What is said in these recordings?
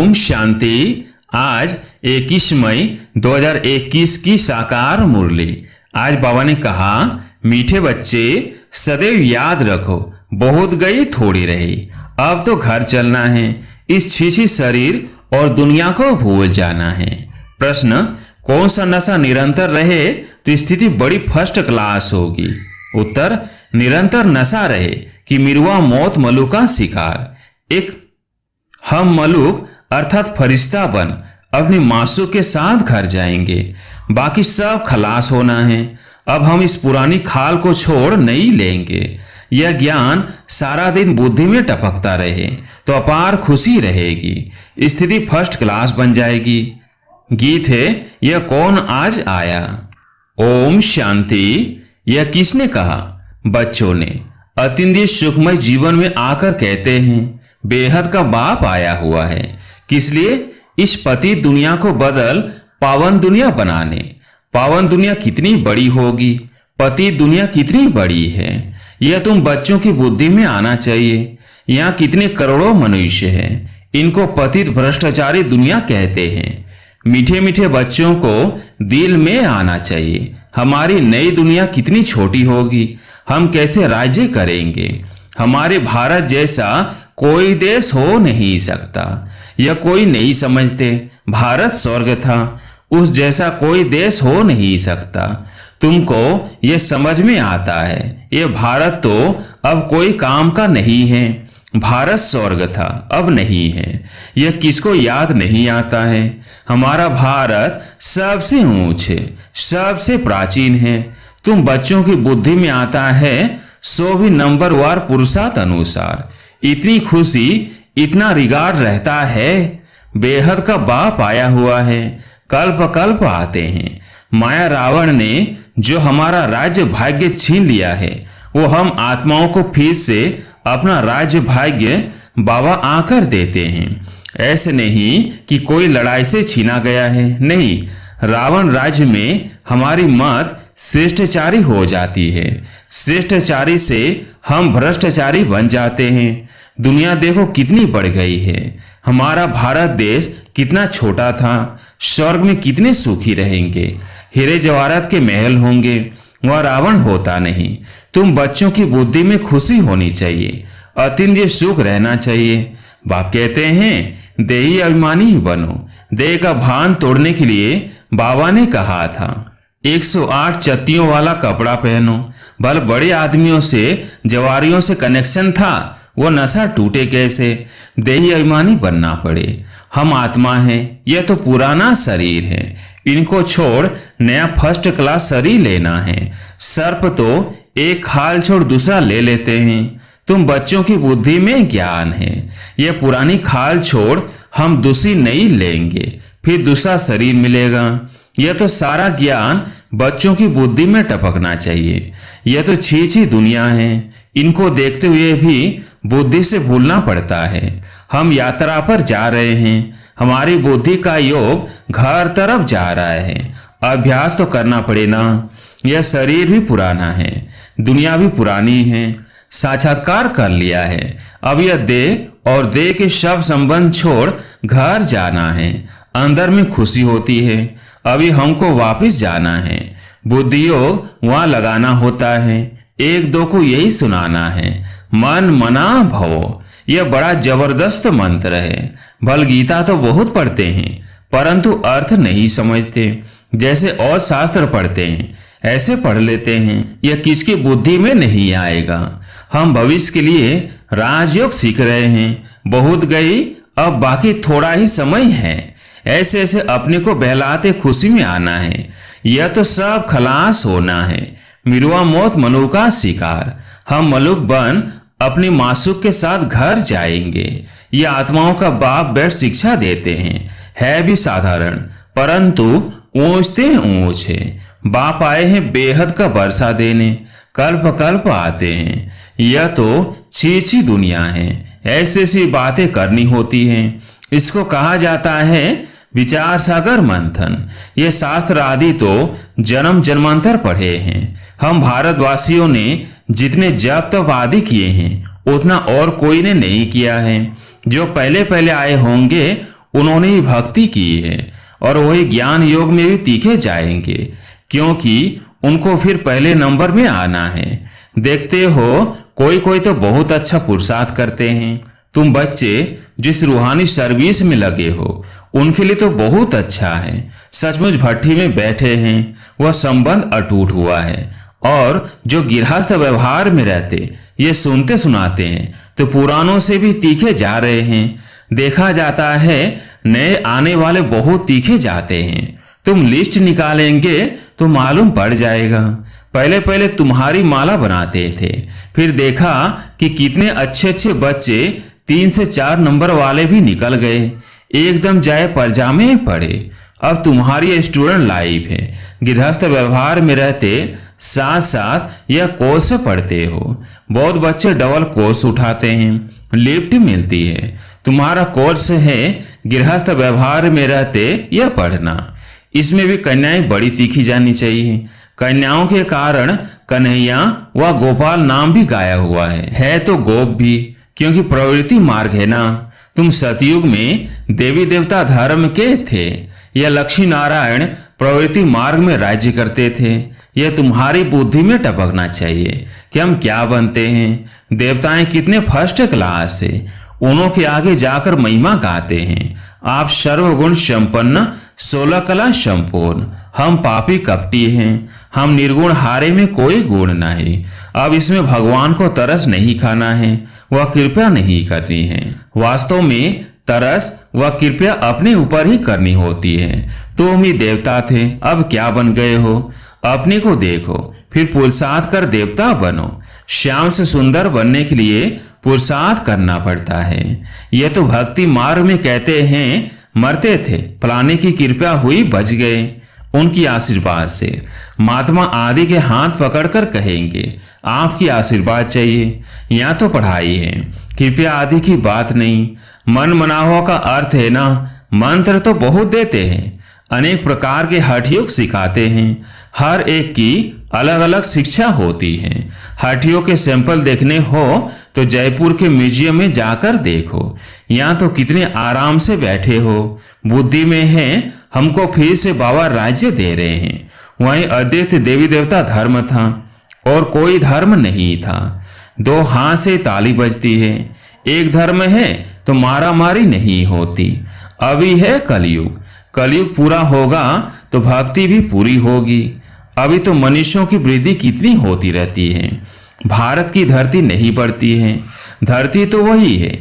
ओम शांति। आज 21 मई 2021 की साकार मुरली। आज बाबा ने कहा, मीठे बच्चे सदैव याद रखो, बहुत गई थोड़ी रही, अब तो घर चलना है, इस छीछी शरीर और दुनिया को भूल जाना है। प्रश्न, कौन सा नशा निरंतर रहे तो स्थिति बड़ी फर्स्ट क्लास होगी। उत्तर, निरंतर नशा रहे कि मिरुआ मौत मलुक का शिकार। एक हम मलुक अर्थात फरिश्ता बन अपनी मासूक के साथ घर जाएंगे, बाकी सब खलास होना है। अब हम इस पुरानी खाल को छोड़ नहीं लेंगे। यह ज्ञान सारा दिन बुद्धि में टपकता रहे तो अपार खुशी रहेगी, स्थिति फर्स्ट क्लास बन जाएगी। गीत है, यह कौन आज आया। ओम शांति। यह किसने कहा? बच्चों ने। अतिंद्रिय सुखमय जीवन में आकर कहते हैं, बेहद का बाप आया हुआ है। किस लिए? इस पतित दुनिया को बदल पावन दुनिया बनाने। पावन दुनिया कितनी बड़ी होगी, पतित दुनिया कितनी बड़ी है, यह तुम बच्चों की बुद्धि में आना चाहिए। यहाँ कितने करोड़ों मनुष्य हैं, इनको पतित भ्रष्टाचारी दुनिया कहते हैं। मीठे मीठे बच्चों को दिल में आना चाहिए, हमारी नई दुनिया कितनी छोटी होगी, हम कैसे राज्य करेंगे। हमारे भारत जैसा कोई देश हो नहीं सकता। यह कोई नहीं समझते, भारत स्वर्ग था, उस जैसा कोई देश हो नहीं सकता। तुमको यह समझ में आता है, यह भारत तो अब कोई काम का नहीं है। भारत स्वर्ग था, अब नहीं है। यह किसको याद नहीं आता है। हमारा भारत सबसे ऊंच है, सबसे प्राचीन है। तुम बच्चों की बुद्धि में आता है, सो भी नंबरवार पुरुषार्थ अनुसार। इतनी खुशी, इतना रिगार्ड रहता है। बेहद का बाप आया हुआ है, कल्प कल्प आते हैं। माया रावण ने जो हमारा राज्य भाग्य छीन लिया है, वो हम आत्माओं को फिर से अपना राज्य भाग्य बाबा आकर देते हैं। ऐसे नहीं कि कोई लड़ाई से छीना गया है, नहीं। रावण राज्य में हमारी मत श्रेष्ठचारी हो जाती है, श्रेष्ठचारी से हम भ्रष्टाचारी बन जाते हैं। दुनिया देखो कितनी बढ़ गई है। हमारा भारत देश कितना छोटा था, स्वर्ग में कितने सुखी रहेंगे, हीरे जवाहरात के महल होंगे, वह रावण होता नहीं। तुम बच्चों की बुद्धि में खुशी होनी चाहिए, अतिंद्रिय सुख रहना चाहिए। बाप कहते हैं, देही अभिमानी बनो। देह का भान तोड़ने के लिए बाबा ने कहा था, 108 चत्तियों वाला कपड़ा पहनो। भले बड़े आदमियों से, जवारियों से कनेक्शन था, वो नशा टूटे कैसे। देही अभिमानी बनना पड़े। हम आत्मा हैं, यह तो पुराना शरीर है, इनको छोड़ नया फर्स्ट क्लास शरीर लेना है। सर्प तो एक खाल छोड़ दूसरा ले लेते हैं। तुम बच्चों की बुद्धि में ज्ञान है, यह पुरानी खाल छोड़ हम दूसरी नहीं लेंगे, फिर दूसरा शरीर मिलेगा। यह तो सारा ज्ञान बच्चों की बुद्धि में टपकना चाहिए। यह तो छीछी दुनिया है, इनको देखते हुए भी बुद्धि से भूलना पड़ता है। हम यात्रा पर जा रहे हैं, हमारी बुद्धि का योग घर तरफ जा रहा है। अभ्यास तो करना पड़े ना। यह शरीर भी पुराना है, दुनिया भी पुरानी है। साक्षात्कार कर लिया है, अब यह देह और देह के सब संबंध छोड़ घर जाना है। अंदर में खुशी होती है, अभी हमको वापस जाना है। बुद्धि योग वहां लगाना होता है, एक दो को यही सुनाना है, मन मना भवो। यह बड़ा जबरदस्त मंत्र है। भल गीता तो बहुत पढ़ते हैं, परंतु अर्थ नहीं समझते। जैसे और शास्त्र पढ़ते हैं, ऐसे पढ़ लेते हैं। यह किसकी बुद्धि में नहीं आएगा। हम भविष्य के लिए राजयोग सीख रहे हैं। बहुत गई, अब बाकी थोड़ा ही समय है। ऐसे ऐसे अपने को बहलाते खुशी में आना है। यह तो सब खलास होना है। मिरुआ मौत मनु का शिकार। हम मलुक बन अपनी मासूक के साथ घर जाएंगे। ये आत्माओं का बाप बैठ शिक्षा देते हैं, है भी साधारण, परंतु ऊंचते ऊंच है। बाप आए हैं बेहद का वर्षा देने, कल्प कल्प आते हैं। यह तो छीछी दुनिया है, ऐसी ऐसी बातें करनी होती हैं। इसको कहा जाता है विचार सागर मंथन। ये शास्त्र आदि तो जन्म जन्मांतर पढ़े हैं। हम भारतवासियों ने जितने जप तप आदि किए हैं, उतना और कोई ने नहीं किया है। जो पहले पहले आए होंगे उन्होंने ही भक्ति की है और वही ज्ञान योग में भी तीखे जाएंगे, क्योंकि उनको फिर पहले नंबर में आना है। देखते हो कोई कोई तो बहुत अच्छा पुरुषार्थ करते हैं। तुम बच्चे जिस रूहानी सर्विस में लगे हो उनके लिए तो बहुत अच्छा है। सचमुच भट्ठी में बैठे हैं, वह संबंध अटूट हुआ है। और जो गृहस्थ व्यवहार में रहते ये सुनते सुनाते हैं तो पुरानों से भी तीखे जा रहे हैं। देखा जाता है नए आने वाले बहुत तीखे जाते हैं। तुम लिस्ट निकालेंगे तो मालूम पड़ जाएगा। पहले पहले तुम्हारी माला बनाते थे, फिर देखा कि कितने अच्छे अच्छे बच्चे 3 से 4 नंबर वाले भी निकल गए, एकदम जाए परजामे पड़े। अब तुम्हारी स्टूडेंट लाइफ है, गृहस्थ व्यवहार में रहते साथ साथ यह कोर्स पढ़ते हो। बहुत बच्चे डबल कोर्स उठाते हैं, लिफ्ट मिलती है। तुम्हारा कोर्स है गृहस्थ व्यवहार में रहते यह पढ़ना। इसमें भी कन्याएं बड़ी तीखी जानी चाहिए। कन्याओं के कारण कन्हैया व गोपाल नाम भी गाया हुआ है तो गोप भी, क्योंकि प्रवृत्ति मार्ग है ना। तुम सतयुग में देवी देवता धर्म के थे, यह लक्ष्मी नारायण प्रवृत्ति मार्ग में राज्य करते थे। यह तुम्हारी बुद्धि में टपकना चाहिए कि हम क्या बनते हैं। देवताएं कितने फर्स्ट क्लास है, उन्हों के आगे जाकर महिमा गाते हैं। आप सर्वगुण संपन्न 16 कला संपूर्ण, हम पापी कपटी हैं, हम निर्गुण हारे में कोई गुण नहीं। अब इसमें भगवान को तरस नहीं खाना है, वह कृपया नहीं करनी है। वास्तव में तरस व कृपया अपने ऊपर ही करनी होती है। तुम ही देवता थे, अब क्या बन गए हो? अपने को देखो, फिर पुरुषार्थ कर देवता बनो। श्याम से सुंदर बनने के लिए पुरुषार्थ करना पड़ता है। यह तो भक्ति मार्ग में कहते हैं मरते थे, फलाने की कृपया हुई बच गए। उनकी आशीर्वाद से महात्मा आदि के हाथ पकड़कर कहेंगे आपकी आशीर्वाद चाहिए। यहाँ तो पढ़ाई है, कृपया आदि की बात नहीं। मन मनाहो का अर्थ है ना, मंत्र तो बहुत देते हैं, अनेक प्रकार के हठ योग सिखाते हैं। हर एक की अलग अलग शिक्षा होती है। हठ योग के सैंपल देखने हो तो जयपुर के म्यूजियम में जाकर देखो। यहाँ तो कितने आराम से बैठे हो, बुद्धि में है हमको फिर से बाबा राज्य दे रहे हैं। वहीं अद्वैत देवी देवता धर्म था और कोई धर्म नहीं था। 2 हाथ से ताली बजती है। एक धर्म है तो मारा मारी नहीं होती। अभी है कलयुग, कलयुग पूरा होगा तो भक्ति भी पूरी होगी। अभी तो मनुष्यों की वृद्धि कितनी होती रहती है, भारत की धरती नहीं बढ़ती है। धरती तो वही है,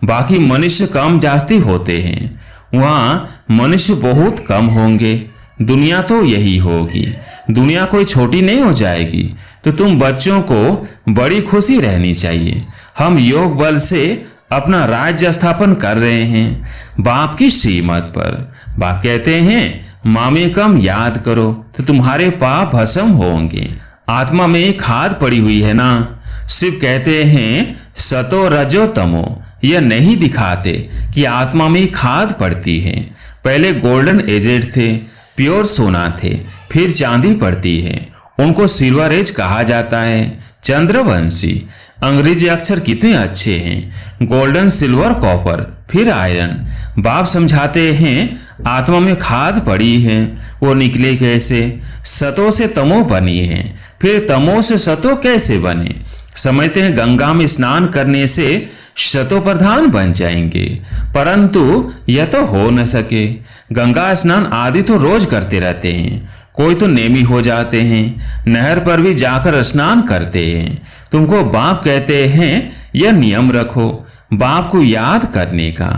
बाकी मनुष्य कम जास्ती होते हैं। वहाँ मनुष्य बहुत कम होंगे। दुनिया तो यही होगी, दुनिया कोई छोटी नहीं हो जाएगी। तो तुम बच्चों को बड़ी खुशी रहनी चाहिए। हम योग बल से अपना राज्य स्थापन कर रहे हैं बाप की श्रीमत पर। बाप कहते हैं मामे कम याद करो तो तुम्हारे पाप भस्म होंगे। आत्मा में खाद पड़ी हुई है ना। शिव कहते हैं सतो रजो तमो, यह नहीं दिखाते कि आत्मा में खाद पड़ती है। पहले गोल्डन एजेड थे, प्योर सोना थे, फिर चांदी पड़ती है, उनको सिल्वर एज कहा जाता है। चंद्रवंशी अंग्रेजी अक्षर कितने अच्छे हैं, गोल्डन सिल्वर कॉपर फिर आयरन। बाप समझाते हैं आत्मा में खाद पड़ी है, वो निकले कैसे। सतो से तमो बनी है, फिर तमो से सतो कैसे बने। समझते हैं गंगा में स्नान करने से सतो प्रधान बन जाएंगे, परंतु यह तो हो न सके। गंगा स्नान आदि तो रोज करते रहते हैं, कोई तो नेमी हो जाते हैं, नहर पर भी जाकर स्नान करते हैं। तुमको बाप कहते हैं यह नियम रखो, बाप को याद करने का।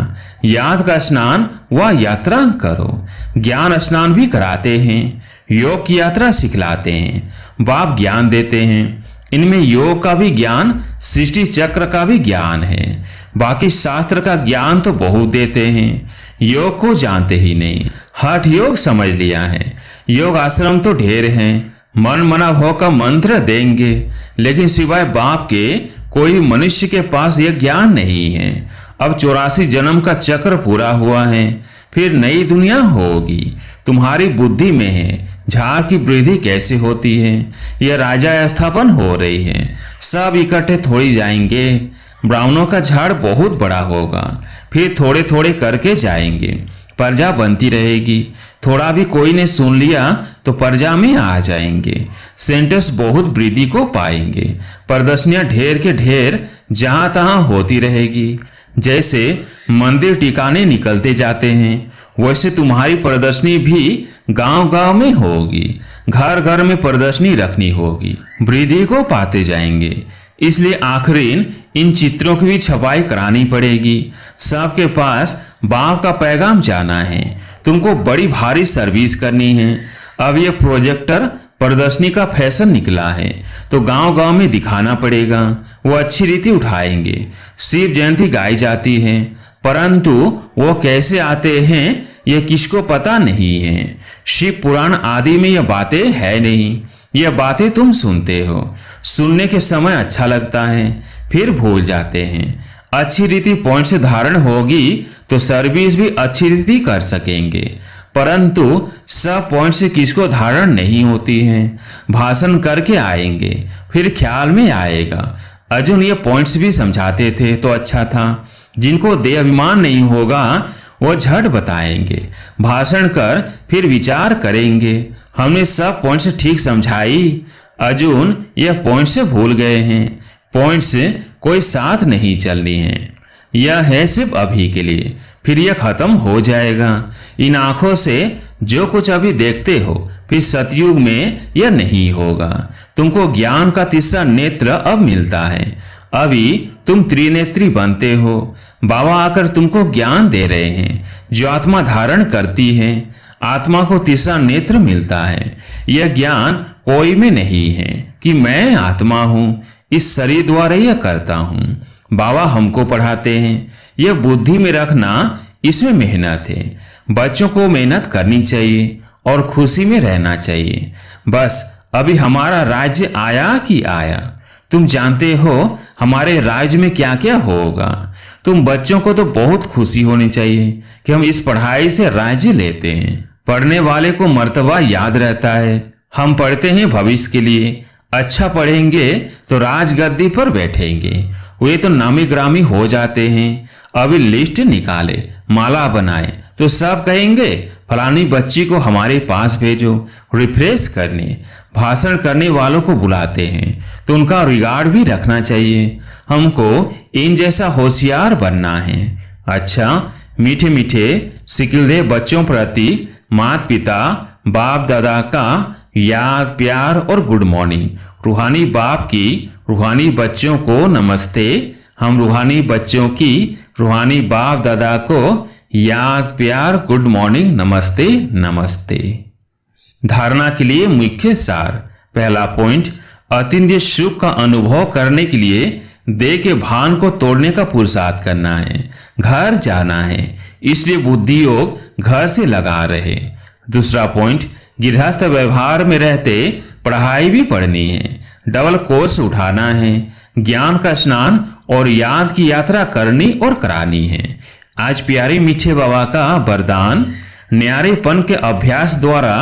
याद का स्नान व यात्रा करो। ज्ञान स्नान भी कराते हैं, योग की यात्रा सिखलाते हैं, बाप ज्ञान देते हैं। इनमें योग का भी ज्ञान, सृष्टि चक्र का भी ज्ञान है। बाकी शास्त्र का ज्ञान तो बहुत देते हैं, योग को जानते ही नहीं। हठ योग समझ लिया है, योग आश्रम तो ढेर हैं, मन मना भव का मंत्र देंगे, लेकिन सिवाय बाप के कोई मनुष्य के पास यह ज्ञान नहीं है। अब 84 जन्म का चक्र पूरा हुआ है, फिर नई दुनिया होगी। तुम्हारी बुद्धि में है झाड़ की वृद्धि कैसे होती है, यह राजा स्थापन हो रही है। सब इकट्ठे थोड़ी जाएंगे, ब्राह्मणों का झाड़ बहुत बड़ा होगा, फिर थोड़े थोड़े करके जाएंगे। प्रजा बनती रहेगी। थोड़ा भी कोई ने सुन लिया तो प्रजा में आ जाएंगे। सेंटर्स बहुत वृद्धि को पाएंगे। प्रदर्शनियां ढेर के ढेर जहां तहां होती रहेगी। जैसे मंदिर टिकाने निकलते जाते हैं, वैसे तुम्हारी प्रदर्शनी भी गांव-गांव में होगी। घर घर में प्रदर्शनी रखनी होगी। वृद्धि को पाते जाएंगे। इसलिए आखिरीन इन चित्रों की भी छपाई करानी पड़ेगी। सबके पास बाप का पैगाम जाना है। तुमको बड़ी भारी सर्विस करनी है। अब ये प्रोजेक्टर प्रदर्शनी का फैशन निकला है तो गांव-गांव में दिखाना पड़ेगा। वो अच्छी रीति उठाएंगे। शिव जयंती गाई जाती है, परंतु वो कैसे आते हैं ये किसको पता नहीं है। शिव पुराण आदि में ये बातें है नहीं। ये बातें तुम सुनते हो। सुनने के समय अच्छा लगता है, फिर भूल जाते हैं। अच्छी रीति पॉइंट से धारण होगी तो सर्विस भी अच्छी रीति कर सकेंगे, परंतु सब पॉइंट से किसको धारण नहीं होती है। भाषण करके आएंगे, फिर ख्याल में आएगा। अर्जुन ये पॉइंट्स भी समझाते थे तो अच्छा था। जिनको देह अभिमान नहीं होगा वो झट बताएंगे। भाषण कर फिर विचार करेंगे। हमने सब पॉइंट्स ठीक समझाई। अर्जुन यह पॉइंट से भूल गए हैं। पॉइंट से कोई साथ नहीं चलनी है। यह है सिर्फ अभी के लिए, फिर यह खत्म हो जाएगा। इन आंखों से जो कुछ अभी देखते हो फिर सतयुग में यह नहीं होगा। तुमको ज्ञान का तीसरा नेत्र अब मिलता है। अभी तुम त्रिनेत्री बनते हो। बाबा आकर तुमको ज्ञान दे रहे हैं जो आत्मा धारण करती है। आत्मा को तीसरा नेत्र मिलता है। यह ज्ञान कोई में नहीं है कि मैं आत्मा हूं, इस शरीर द्वारा यह करता हूं। बाबा हमको पढ़ाते हैं। यह बुद्धि में रखना, इसमें मेहनत है। बच्चों को मेहनत करनी चाहिए और खुशी में रहना चाहिए। बस अभी हमारा राज्य आया कि आया। तुम जानते हो हमारे राज्य में क्या क्या होगा। तुम बच्चों को तो बहुत खुशी होनी चाहिए कि हम इस पढ़ाई से राज्य लेते हैं। पढ़ने वाले को मर्तबा याद रहता है। हम पढ़ते हैं भविष्य के लिए। अच्छा पढ़ेंगे तो राजगद्दी पर बैठेंगे। वे तो नामी ग्रामी हो जाते हैं। अभी लिस्ट निकाले, माला बनाए तो सब कहेंगे फलानी बच्ची को हमारे पास भेजो रिफ्रेश करने। भाषण करने वालों को बुलाते हैं तो उनका रिगार्ड भी रखना चाहिए। हमको इन जैसा होशियार बनना है। अच्छा, मीठे मीठे सिकिलदे बच्चों प्रति माता पिता बाप दादा का याद प्यार और गुड मॉर्निंग। रूहानी बाप की रूहानी बच्चों को नमस्ते। हम रूहानी बच्चों की रूहानी बाप दादा को याद प्यार गुड मॉर्निंग नमस्ते नमस्ते। धारणा के लिए मुख्य सार। पहला पॉइंट, अतीन्द्रिय सुख का अनुभव करने के लिए देह के भान को तोड़ने का पुरुषार्थ करना है। घर जाना है, इसलिए बुद्धि योग घर से लगा रहे। दूसरा पॉइंट, गृहस्थ व्यवहार में रहते पढ़ाई भी पढ़नी है। डबल कोर्स उठाना है। ज्ञान का स्नान और याद की यात्रा करनी और करानी है। आज प्यारे मीठे बाबा का वरदान, न्यारेपन के अभ्यास द्वारा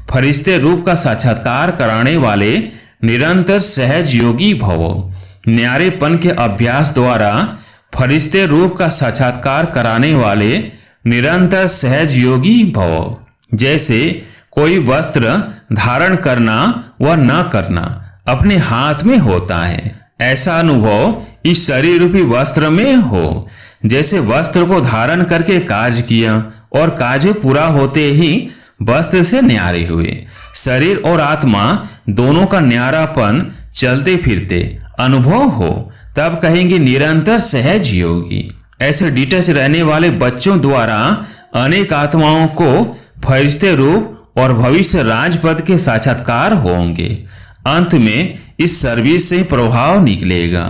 फरिश्ते रूप का साक्षात्कार कराने वाले निरंतर सहज योगी भवो। न्यारेपन के अभ्यास द्वारा फरिश्ते रूप का साक्षात्कार कराने वाले निरंतर सहज योगी भवो। जैसे कोई वस्त्र धारण करना व न करना अपने हाथ में होता है, ऐसा अनुभव इस शरीर रूपी वस्त्र में हो। जैसे वस्त्र को धारण करके कार्य किया और कार्य पूरा होते ही वस्त्र से न्यारे हुए। शरीर और आत्मा दोनों का न्यारापन चलते फिरते अनुभव हो, तब कहेंगे निरंतर सहज योगी। ऐसे डिटच रहने वाले बच्चों द्वारा अनेक आत्माओं को फरिश्ते रूप और भविष्य राजपद के साक्षात्कार होंगे। अंत में इस सर्विस से प्रभाव निकलेगा।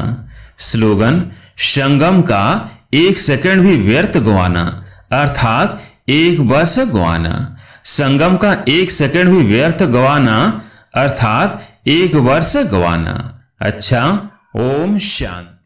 स्लोगन, संगम का एक सेकंड भी व्यर्थ गवाना अर्थात एक वर्ष गवाना। संगम का एक सेकंड भी व्यर्थ गवाना अर्थात एक वर्ष गवाना। अच्छा, ओम शांति।